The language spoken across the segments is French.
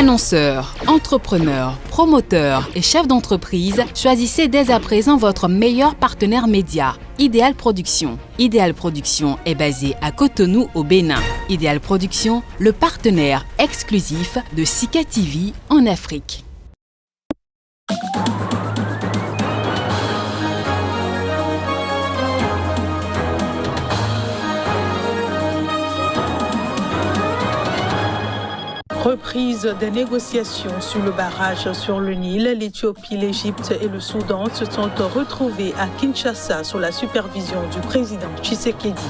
Annonceurs, entrepreneurs, promoteurs et chefs d'entreprise, choisissez dès à présent votre meilleur partenaire média, Ideal Production. Ideal Production est basé à Cotonou au Bénin. Ideal Production, le partenaire exclusif de Sika TV en Afrique. Reprise des négociations sur le barrage sur le Nil, l'Éthiopie, l'Égypte et le Soudan se sont retrouvés à Kinshasa sous la supervision du président Tshisekedi.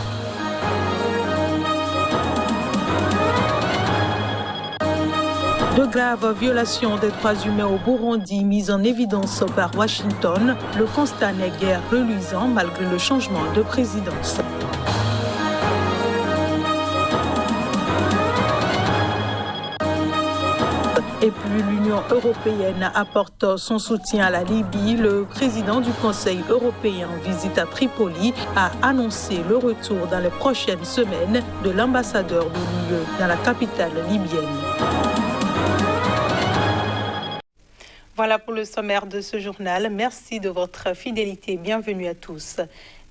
De graves violations des droits humains au Burundi mises en évidence par Washington, le constat n'est guère reluisant malgré le changement de présidence. Et puis l'Union européenne apporte son soutien à la Libye. Le président du Conseil européen en visite à Tripoli a annoncé le retour dans les prochaines semaines de l'ambassadeur de l'UE dans la capitale libyenne. Voilà pour le sommaire de ce journal. Merci de votre fidélité. Bienvenue à tous.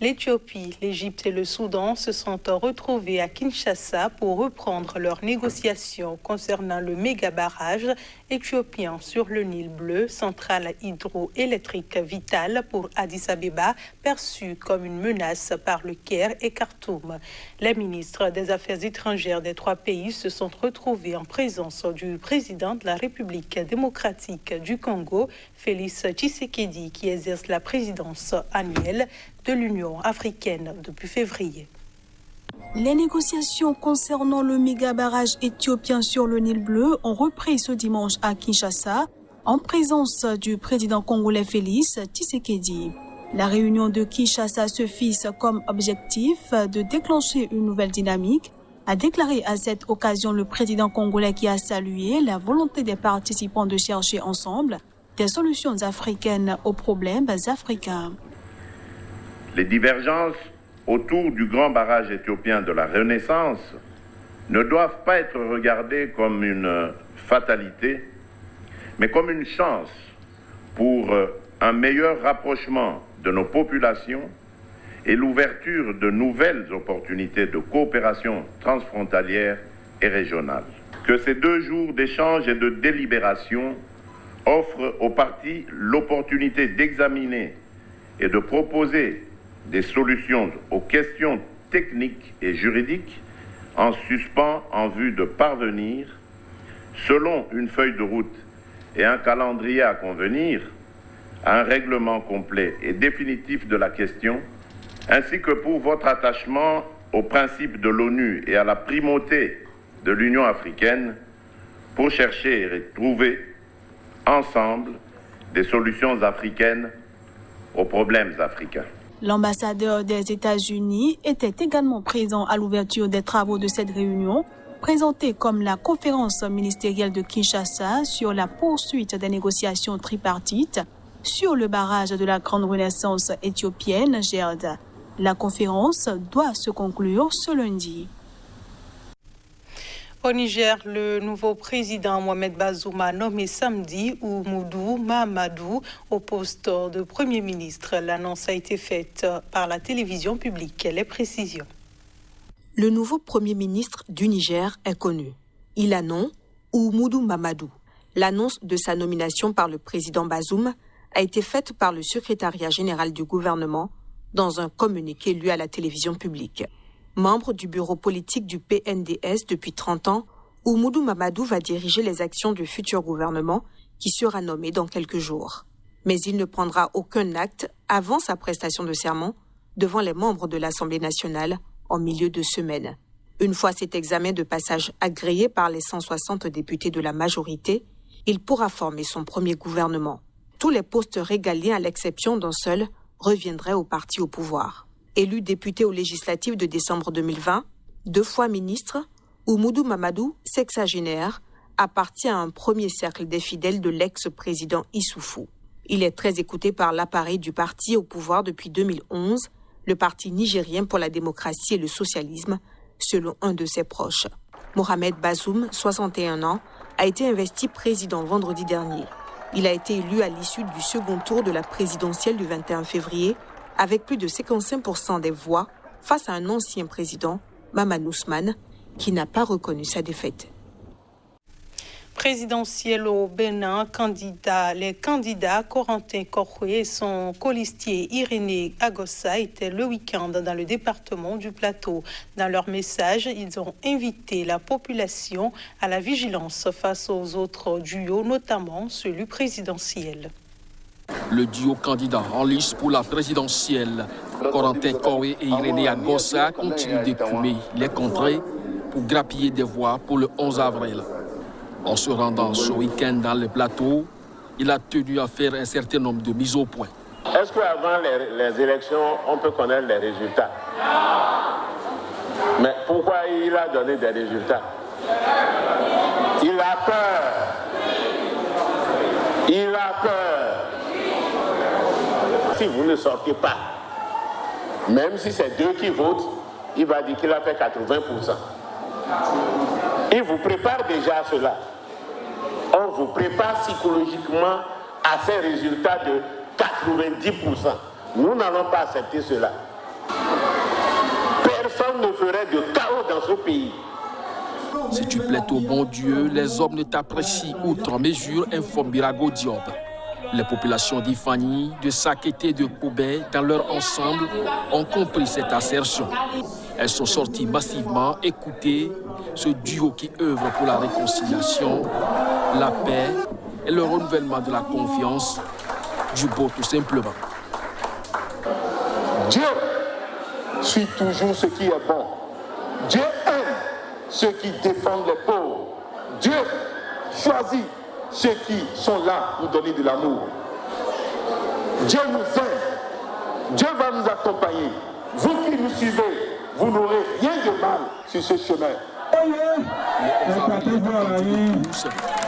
L'Éthiopie, l'Égypte et le Soudan se sont retrouvés à Kinshasa pour reprendre leurs négociations concernant le méga-barrage éthiopien sur le Nil bleu, centrale hydroélectrique vitale pour Addis Abeba, perçue comme une menace par le Caire et Khartoum. Les ministres des Affaires étrangères des trois pays se sont retrouvés en présence du président de la République démocratique du Congo, Félix Tshisekedi, qui exerce la présidence annuelle de l'Union africaine depuis février. Les négociations concernant le méga-barrage éthiopien sur le Nil bleu ont repris ce dimanche à Kinshasa en présence du président congolais Félix Tshisekedi. La réunion de Kinshasa se fixe comme objectif de déclencher une nouvelle dynamique, a déclaré à cette occasion le président congolais qui a salué la volonté des participants de chercher ensemble des solutions africaines aux problèmes africains. Les divergences autour du grand barrage éthiopien de la Renaissance ne doivent pas être regardées comme une fatalité, mais comme une chance pour un meilleur rapprochement de nos populations et l'ouverture de nouvelles opportunités de coopération transfrontalière et régionale. Que ces 2 jours d'échange et de délibération offrent aux parties l'opportunité d'examiner et de proposer des solutions aux questions techniques et juridiques en suspens en vue de parvenir, selon une feuille de route et un calendrier à convenir, à un règlement complet et définitif de la question, ainsi que pour votre attachement aux principes de l'ONU et à la primauté de l'Union africaine pour chercher et trouver ensemble des solutions africaines aux problèmes africains. L'ambassadeur des États-Unis était également présent à l'ouverture des travaux de cette réunion, présentée comme la conférence ministérielle de Kinshasa sur la poursuite des négociations tripartites sur le barrage de la Grande Renaissance éthiopienne, GERD. La conférence doit se conclure ce lundi. Au Niger, le nouveau président Mohamed Bazoum a nommé samedi Oumoudou Mahamadou au poste de Premier ministre. L'annonce a été faite par la télévision publique. Les précisions. Le nouveau Premier ministre du Niger est connu. Il a nom Oumoudou Mahamadou. L'annonce de sa nomination par le président Bazoum a été faite par le secrétariat général du gouvernement dans un communiqué lu à la télévision publique. Membre du bureau politique du PNDS depuis 30 ans, Oumoudou Mahamadou va diriger les actions du futur gouvernement qui sera nommé dans quelques jours. Mais il ne prendra aucun acte avant sa prestation de serment devant les membres de l'Assemblée nationale en milieu de semaine. Une fois cet examen de passage agréé par les 160 députés de la majorité, il pourra former son premier gouvernement. Tous les postes régaliens, à l'exception d'un seul, reviendraient au parti au pouvoir. Élu député aux législatives de décembre 2020, 2 fois ministre, Oumoudou Mahamadou, sexagénaire, appartient à un premier cercle des fidèles de l'ex-président Issoufou. Il est très écouté par l'appareil du parti au pouvoir depuis 2011, le Parti nigérien pour la démocratie et le socialisme, selon un de ses proches. Mohamed Bazoum, 61 ans, a été investi président vendredi dernier. Il a été élu à l'issue du second tour de la présidentielle du 21 février avec plus de 55% des voix face à un ancien président, Mamadou Ousmane, qui n'a pas reconnu sa défaite. Présidentielle au Bénin, les candidats Corentin Korhoué et son colistier Irénée Agossa étaient le week-end dans le département du Plateau. Dans leur message, ils ont invité la population à la vigilance face aux autres duos, notamment celui présidentiel. Le duo candidat en lice pour la présidentielle, Corentin Korhoué et Irénée Agossa, continuent d'écumer les contrées pour grappiller des voix pour le 11 avril. En se rendant ce week-end dans le plateau, il a tenu à faire un certain nombre de mises au point. Est-ce qu'avant les élections, on peut connaître les résultats? Mais pourquoi il a donné des résultats? Il a peur. Il a peur. Si vous ne sortez pas, même si c'est 2 qui votent, il va dire qu'il a fait 80%. Il vous prépare déjà à cela. On vous prépare psychologiquement à ces résultats de 90%. Nous n'allons pas accepter cela. Personne ne ferait de chaos dans ce pays. Si tu plais au bon Dieu, les hommes ne t'apprécient outre mesure, informe Birago Diop. Les populations d'Ifani, de Sakété et de Koubé, dans leur ensemble, ont compris cette assertion. Elles sont sorties massivement écouter ce duo qui œuvre pour la réconciliation, la paix et le renouvellement de la confiance, du beau tout simplement. Dieu suit toujours ce qui est bon. Dieu aime ceux qui défendent les pauvres. Dieu choisit ceux qui sont là pour donner de l'amour. Dieu nous aime. Dieu va nous accompagner. Vous qui nous suivez, vous n'aurez rien de mal sur ce chemin.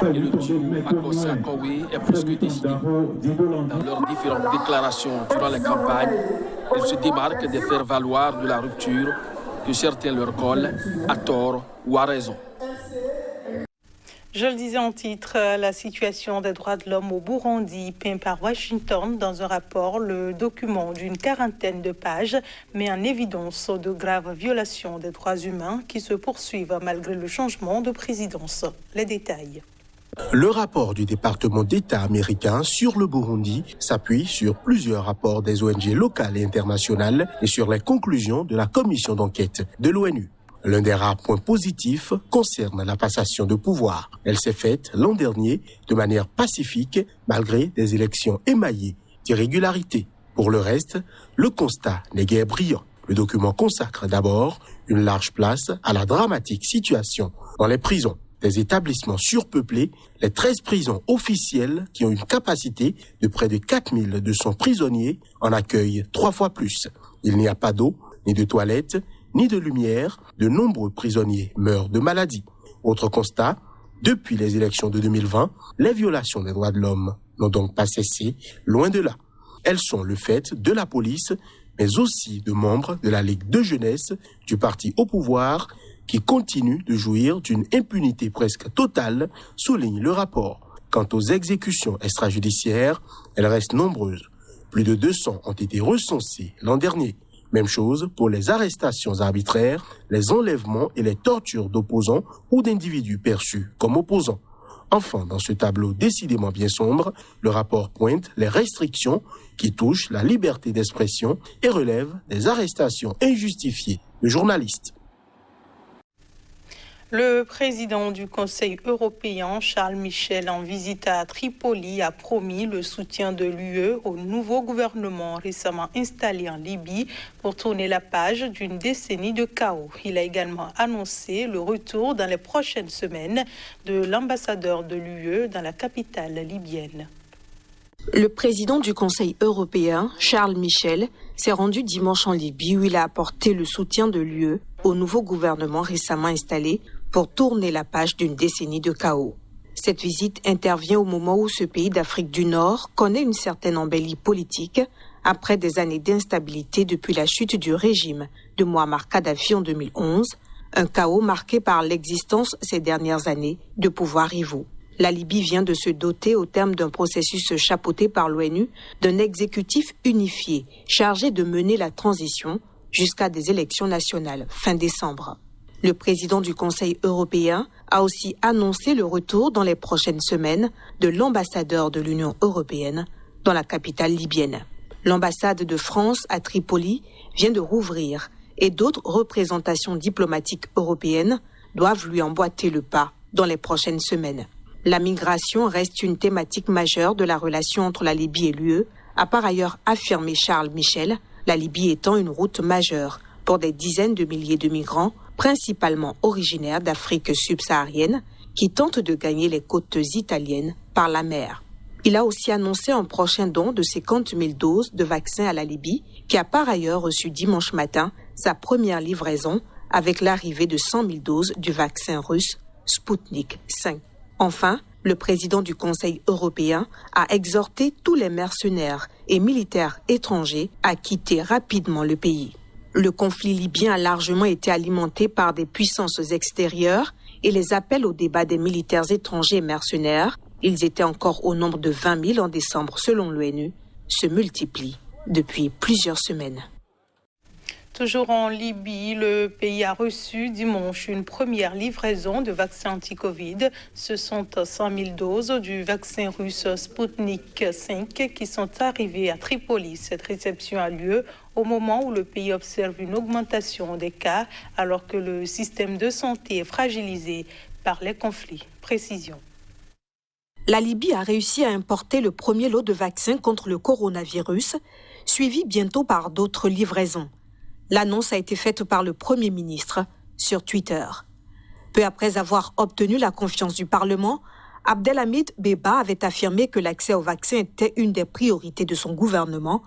Et le duo Agossa Korhoué est plus que décidé. Dans leurs différentes déclarations durant la campagne, ils se démarquent de faire valoir de la rupture que certains leur collent, à tort ou à raison. Je le disais en titre, la situation des droits de l'homme au Burundi, peint par Washington dans un rapport. Le document d'une 40aine de pages met en évidence de graves violations des droits humains qui se poursuivent malgré le changement de présidence. Les détails. Le rapport du département d'État américain sur le Burundi s'appuie sur plusieurs rapports des ONG locales et internationales et sur les conclusions de la commission d'enquête de l'ONU. L'un des rares points positifs concerne la passation de pouvoir. Elle s'est faite l'an dernier de manière pacifique, malgré des élections émaillées d'irrégularités. Pour le reste, le constat n'est guère brillant. Le document consacre d'abord une large place à la dramatique situation dans les prisons. Des établissements surpeuplés, les 13 prisons officielles qui ont une capacité de près de 4200 prisonniers en accueillent 3 fois plus. Il n'y a pas d'eau, ni de toilettes, ni de lumière, de nombreux prisonniers meurent de maladies. Autre constat, depuis les élections de 2020, les violations des droits de l'homme n'ont donc pas cessé, loin de là. Elles sont le fait de la police, mais aussi de membres de la Ligue de jeunesse du parti au pouvoir qui continue de jouir d'une impunité presque totale, souligne le rapport. Quant aux exécutions extrajudiciaires, elles restent nombreuses. Plus de 200 ont été recensées l'an dernier. Même chose pour les arrestations arbitraires, les enlèvements et les tortures d'opposants ou d'individus perçus comme opposants. Enfin, dans ce tableau décidément bien sombre, le rapport pointe les restrictions qui touchent la liberté d'expression et relève des arrestations injustifiées de journalistes. Le président du Conseil européen, Charles Michel, en visite à Tripoli, a promis le soutien de l'UE au nouveau gouvernement récemment installé en Libye pour tourner la page d'une décennie de chaos. Il a également annoncé le retour dans les prochaines semaines de l'ambassadeur de l'UE dans la capitale libyenne. Le président du Conseil européen, Charles Michel, s'est rendu dimanche en Libye où il a apporté le soutien de l'UE au nouveau gouvernement récemment installé pour tourner la page d'une décennie de chaos. Cette visite intervient au moment où ce pays d'Afrique du Nord connaît une certaine embellie politique après des années d'instabilité depuis la chute du régime de Mouammar Kadhafi en 2011, Un chaos marqué par l'existence ces dernières années de pouvoirs rivaux. La Libye vient de se doter, au terme d'un processus chapeauté par l'ONU, d'un exécutif unifié chargé de mener la transition jusqu'à des élections nationales fin décembre. Le président du Conseil européen a aussi annoncé le retour dans les prochaines semaines de l'ambassadeur de l'Union européenne dans la capitale libyenne. L'ambassade de France à Tripoli vient de rouvrir et d'autres représentations diplomatiques européennes doivent lui emboîter le pas dans les prochaines semaines. La migration reste une thématique majeure de la relation entre la Libye et l'UE, a par ailleurs affirmé Charles Michel, la Libye étant une route majeure pour des dizaines de milliers de migrants, principalement originaires d'Afrique subsaharienne, qui tentent de gagner les côtes italiennes par la mer. Il a aussi annoncé un prochain don de 50 000 doses de vaccins à la Libye, qui a par ailleurs reçu dimanche matin sa première livraison avec l'arrivée de 100 000 doses du vaccin russe Sputnik V. Enfin, le président du Conseil européen a exhorté tous les mercenaires et militaires étrangers à quitter rapidement le pays. Le conflit libyen a largement été alimenté par des puissances extérieures et les appels au débat des militaires étrangers et mercenaires, ils étaient encore au nombre de 20 000 en décembre selon l'ONU, se multiplient depuis plusieurs semaines. Toujours en Libye, le pays a reçu dimanche une première livraison de vaccins anti-Covid. Ce sont 100 000 doses du vaccin russe Sputnik V qui sont arrivées à Tripoli. Cette réception a lieu au moment où le pays observe une augmentation des cas alors que le système de santé est fragilisé par les conflits. Précision. La Libye a réussi à importer le premier lot de vaccins contre le coronavirus, suivi bientôt par d'autres livraisons. L'annonce a été faite par le Premier ministre sur Twitter. Peu après avoir obtenu la confiance du Parlement, Abdelhamid Beba avait affirmé que l'accès au vaccin était une des priorités de son gouvernement,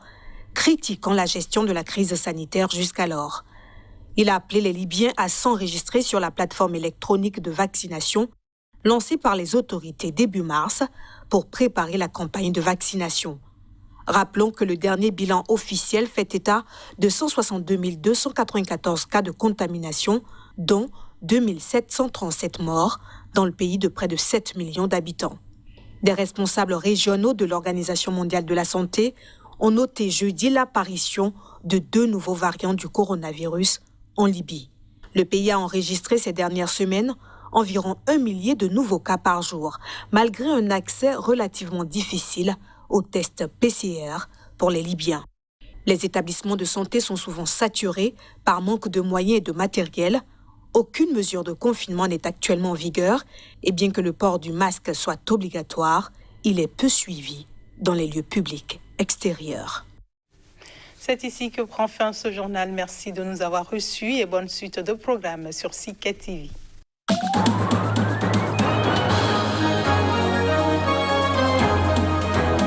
critiquant la gestion de la crise sanitaire jusqu'alors. Il a appelé les Libyens à s'enregistrer sur la plateforme électronique de vaccination lancée par les autorités début mars pour préparer la campagne de vaccination. Rappelons que le dernier bilan officiel fait état de 162 294 cas de contamination, dont 2 737 morts dans le pays de près de 7 millions d'habitants. Des responsables régionaux de l'Organisation mondiale de la santé ont noté jeudi l'apparition de 2 nouveaux variants du coronavirus en Libye. Le pays a enregistré ces dernières semaines environ 1 millier de nouveaux cas par jour, malgré un accès relativement difficile aux tests PCR pour les Libyens. Les établissements de santé sont souvent saturés par manque de moyens et de matériel. Aucune mesure de confinement n'est actuellement en vigueur et bien que le port du masque soit obligatoire, il est peu suivi dans les lieux publics extérieurs. C'est ici que prend fin ce journal. Merci de nous avoir reçus et bonne suite de programmes sur CIK TV.